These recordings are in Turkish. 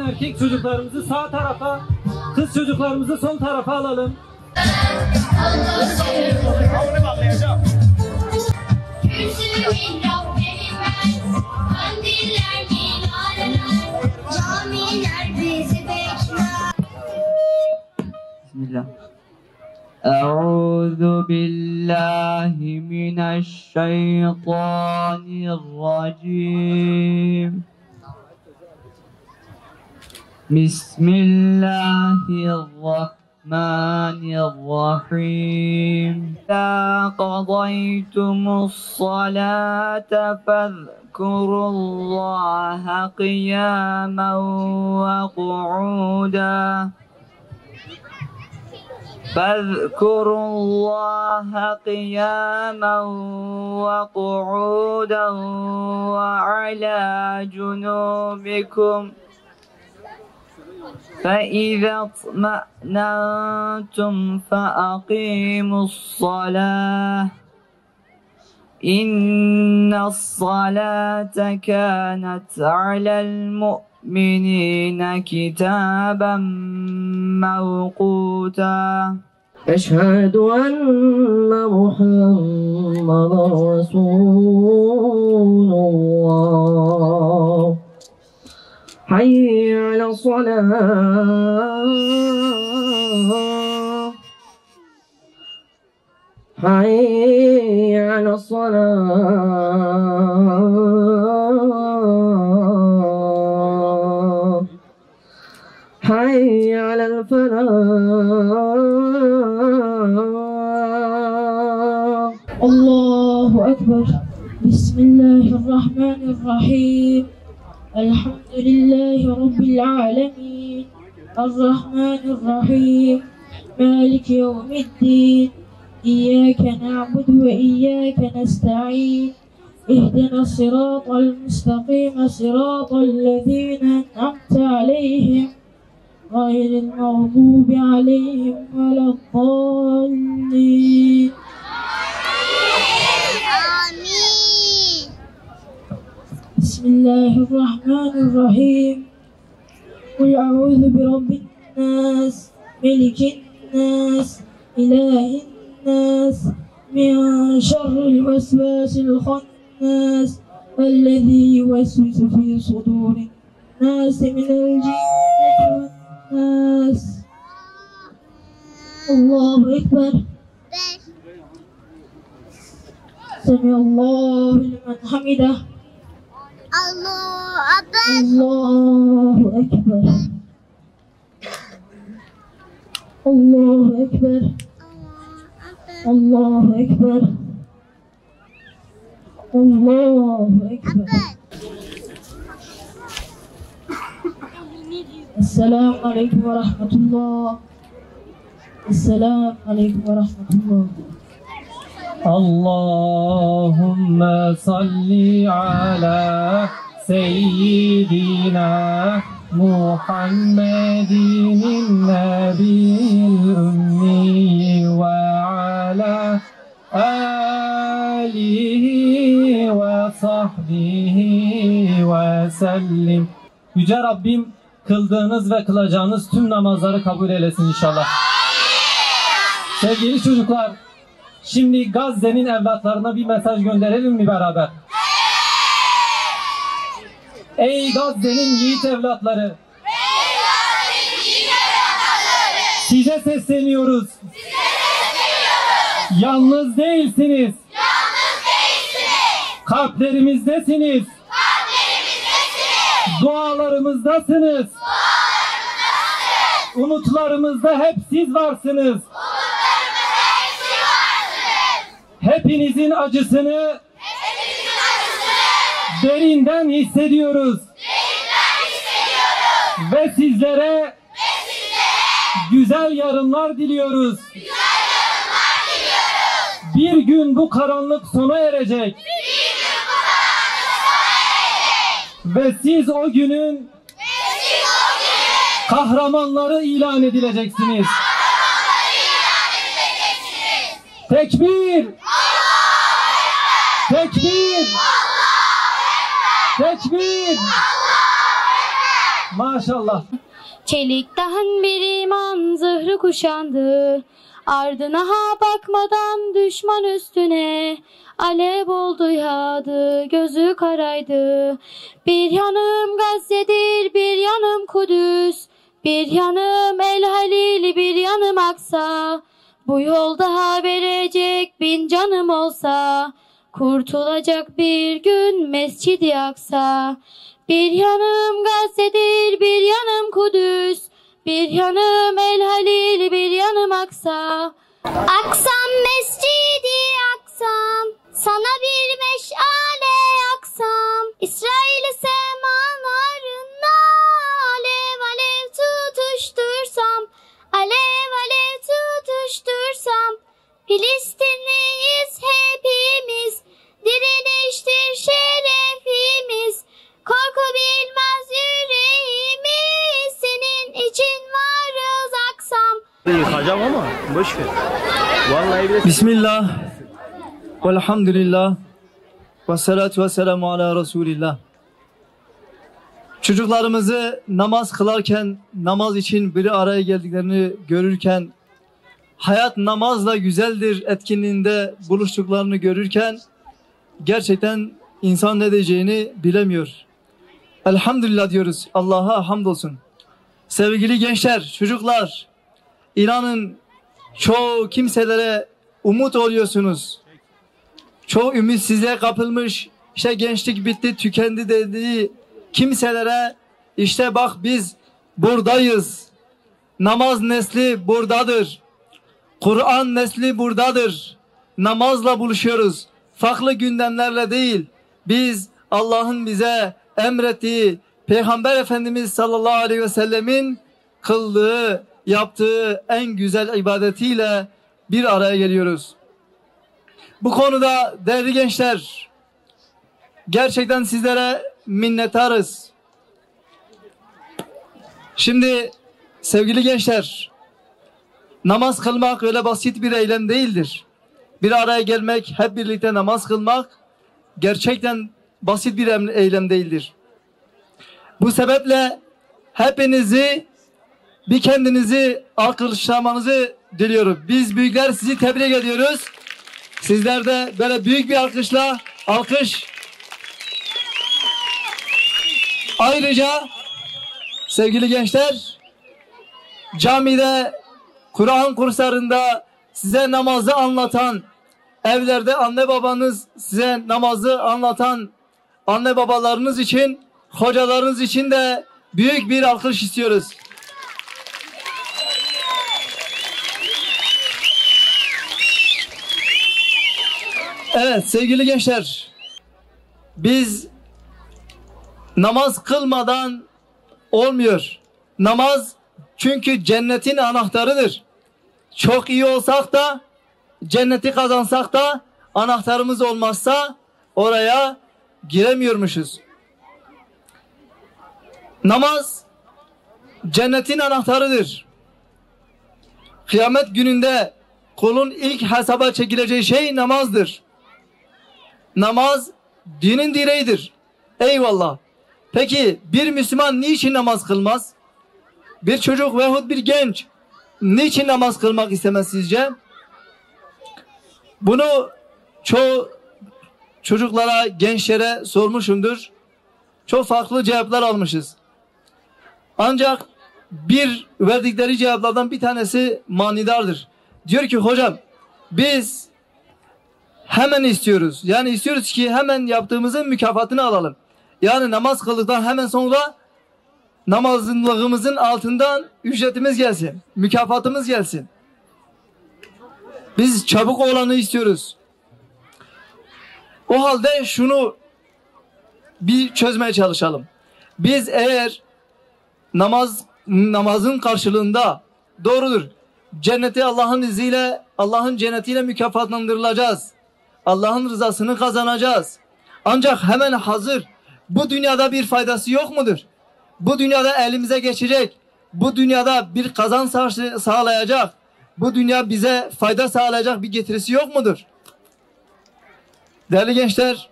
Erkek çocuklarımızı sağ tarafa, kız çocuklarımızı sol tarafa alalım. Bismillah. Euzu billahi mineşşeytanirracim. Bismillahirrahmanirrahim. İzâ qadaytumus salâte fezkurullâhe kıyâmen ve qu'ûdâ. فاذكروا الله قياما وقعودا وعلى جنوبكم فإذا اطمأننتم فأقيموا الصلاة إن الصلاة كانت على المؤمنين كتابا موقوتا أشهد أن محمدا رسول الله حي على الصلاة حي على الصلاة حي على الفلاح. الله أكبر. بسم الله الرحمن الرحيم. الحمد لله رب العالمين الرحمن الرحيم مالك يوم الدين إياك نعبد وإياك نستعين اهدنا الصراط المستقيم صراط الذين أنعمت عليهم غير المغضوب عليهم ولا الضالين. آمين. Bismillahirrahmanirrahim. Kul a'udhu bi rabbin nas, melikin nas, ilahin nas, min şerril vesvasil khannas, ellezî yuvesvisu fî sudûrin nas minel cinneti ven nas. Allahu Ekber. Semiallahu limen hamidah. Allahu Akbar. Allahu Ekber. Allahu Ekber. Allahu Ekber. Allahu Ekber. Esselamu Aleyküm ve Rahmetullah. Esselamu Aleyküm ve Rahmetullah. Allahümme salli ala seyyidina Muhammedin nebiyil ümmi ve ala alihi ve sahbihi ve sellim. Yüce Rabbim kıldığınız ve kılacağınız tüm namazları kabul eylesin inşallah. Sevgili çocuklar, şimdi Gazze'nin evlatlarına bir mesaj gönderelim mi beraber? Ey Gazze'nin yiğit evlatları! Size sesleniyoruz. Yalnız değilsiniz. Kalplerimizdesiniz. Dualarımızdasınız. Umutlarımızda hep siz varsınız. Hepinizin acısını derinden hissediyoruz. Ve sizlere güzel yarınlar diliyoruz. Bir gün bu karanlık sona erecek. Ve siz o günün kahramanları ilan edileceksiniz. Tekbir! Tekbir! Tekbir! Maşallah. Çelikten bir iman zırhı kuşandı. Ardına ha bakmadan düşman üstüne. Alev oldu yağdı, gözü karaydı. Bir yanım Gazze'dir, bir yanım Kudüs. Bir yanım El Halil, bir yanım Aksa. Bu yolda verecek bin canım olsa, kurtulacak bir gün Mescid-i Aksa. Bir yanım Gazze'dir, bir yanım Kudüs. Bir yanım El Halil, bir yanım Aksa. Aksam Mescidi Aksam, sana bir meşale yaksam. İsrail semalarında alev alev tutuştursam. Alev alev tutuştursam. Filistinliyiz hepimiz, direniştir şerefimiz. Korku bilmez yüreğimiz, senin için varız Aksam. Yıkacağım ama boş ver. Vallahi bile... Bismillah. Velhamdülillah. Ve salatu ve selamu ala Resulillah. Çocuklarımızı namaz kılarken, namaz için bir araya geldiklerini görürken, hayat namazla güzeldir etkinliğinde buluştuklarını görürken, gerçekten insan ne diyeceğini bilemiyor. Elhamdülillah diyoruz. Allah'a hamdolsun. Sevgili gençler, çocuklar, İnanın çoğu kimselere umut oluyorsunuz. Çoğu ümitsizliğe kapılmış, işte gençlik bitti, tükendi dediği kimselere işte bak biz buradayız. Namaz nesli buradadır. Kur'an nesli buradadır. Namazla buluşuyoruz. Farklı gündemlerle değil. Biz Allah'ın bize emrettiği Peygamber Efendimiz sallallahu aleyhi ve sellemin kıldığı, yaptığı en güzel ibadetiyle bir araya geliyoruz. Bu konuda değerli gençler, gerçekten sizlere minnettarız. Şimdi sevgili gençler, namaz kılmak öyle basit bir eylem değildir. Bir araya gelmek, hep birlikte namaz kılmak gerçekten basit bir eylem değildir. Bu sebeple hepinizi bir kendinizi alkışlamanızı diliyorum. Biz büyükler sizi tebrik ediyoruz. Sizler de böyle büyük bir alkış. Ayrıca sevgili gençler, camide, Kur'an kurslarında size namazı anlatan, evlerde anne babanız size namazı anlatan anne babalarınız için, hocalarınız için de büyük bir alkış istiyoruz. Evet sevgili gençler, biz namaz kılmadan olmuyor. Namaz çünkü cennetin anahtarıdır. Çok iyi olsak da, cenneti kazansak da anahtarımız olmazsa oraya giremiyormuşuz. Namaz cennetin anahtarıdır. Kıyamet gününde kulun ilk hesaba çekileceği şey namazdır. Namaz dinin direğidir. Eyvallah. Peki bir Müslüman niçin namaz kılmaz? Bir çocuk veyahut bir genç niçin namaz kılmak istemez sizce? Bunu çoğu çocuklara, gençlere sormuşumdur. Çok farklı cevaplar almışız. Ancak bir verdikleri cevaplardan bir tanesi manidardır. Diyor ki hocam biz hemen istiyoruz. Yani istiyoruz ki hemen yaptığımızın mükafatını alalım. Yani namaz kıldıktan hemen sonra namazlılığımızın altından ücretimiz gelsin. Mükafatımız gelsin. Biz çabuk olanı istiyoruz. O halde şunu bir çözmeye çalışalım. Biz eğer namazın karşılığında doğrudur, cenneti Allah'ın izniyle, Allah'ın cennetiyle mükafatlandırılacağız. Allah'ın rızasını kazanacağız. Ancak hemen hazır, bu dünyada bir faydası yok mudur? Bu dünyada elimize geçecek, bu dünyada bir kazanç sağlayacak, bu dünya bize fayda sağlayacak bir getirisi yok mudur? Değerli gençler,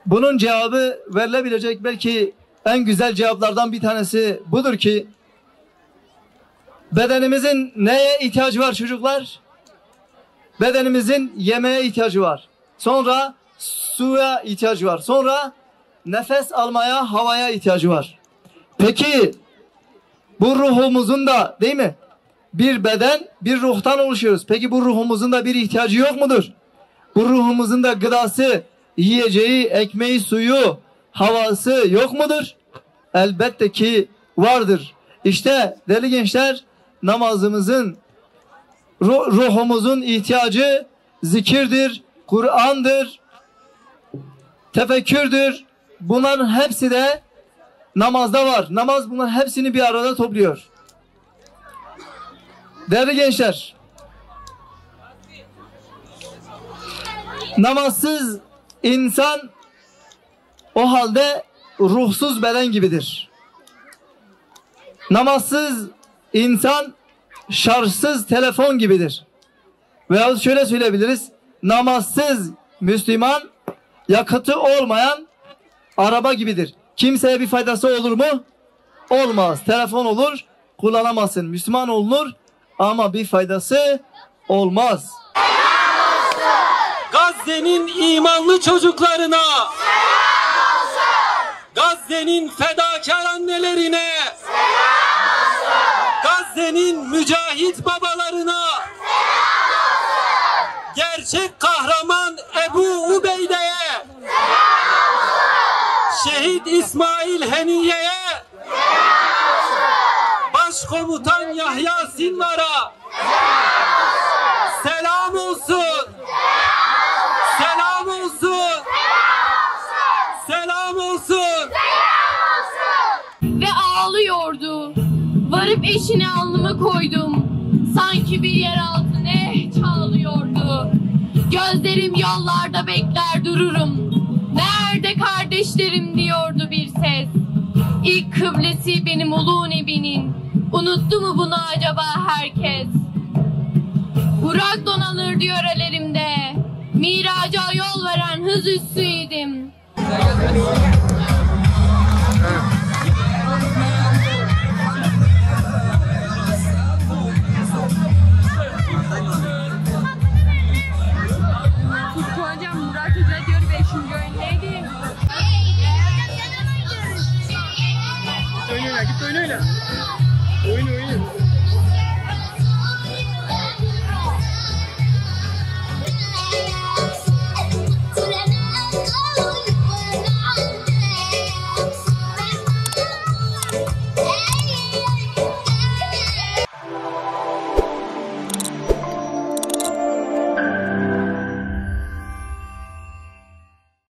bunun cevabı verilebilecek belki en güzel cevaplardan bir tanesi budur ki, bedenimizin neye ihtiyacı var çocuklar? Bedenimizin yemeğe ihtiyacı var. Sonra suya ihtiyacı var. Sonra nefes almaya, havaya ihtiyacı var. Peki bu ruhumuzun da, değil mi? Bir beden, bir ruhtan oluşuyoruz. Peki bu ruhumuzun da bir ihtiyacı yok mudur? Bu ruhumuzun da gıdası, yiyeceği, ekmeği, suyu, havası yok mudur? Elbette ki vardır. İşte değerli gençler, namazımızın, ruhumuzun ihtiyacı zikirdir, Kur'an'dır, tefekkürdür. Bunların hepsi de namazda var. Namaz bunların hepsini bir arada topluyor. Değerli gençler, namazsız insan o halde ruhsuz beden gibidir. Namazsız insan şarjsız telefon gibidir. Veyahut şöyle söyleyebiliriz: namazsız Müslüman yakıtı olmayan araba gibidir. Kimseye bir faydası olur mu? Olmaz. Telefon olur, kullanamazsın. Müslüman olunur ama bir faydası olmaz. Gazze'nin imanlı çocuklarına, Gazze'nin fedakar annelerine, Gazze'nin mücahit babalarına, gerçek kahraman Ebu Ubeyde'ye, şehit İsmail Heniye'ye, başkomutan Yahya Sinvar'a selam olsun. Selam olsun. Selam olsun. Ve ağlıyordu. Varıp eşine alnımı koydum. Sanki bir yeraltı ne çağlıyordu. Gözlerim yollarda bekler dururum. Nerede kardeşlerim diyordu bir ses. İlk kıblesi benim ulu nebinin. Unuttu mu bunu acaba herkes? Burak donanır diyor ellerimde. Miraca yol veren hız üssüydim.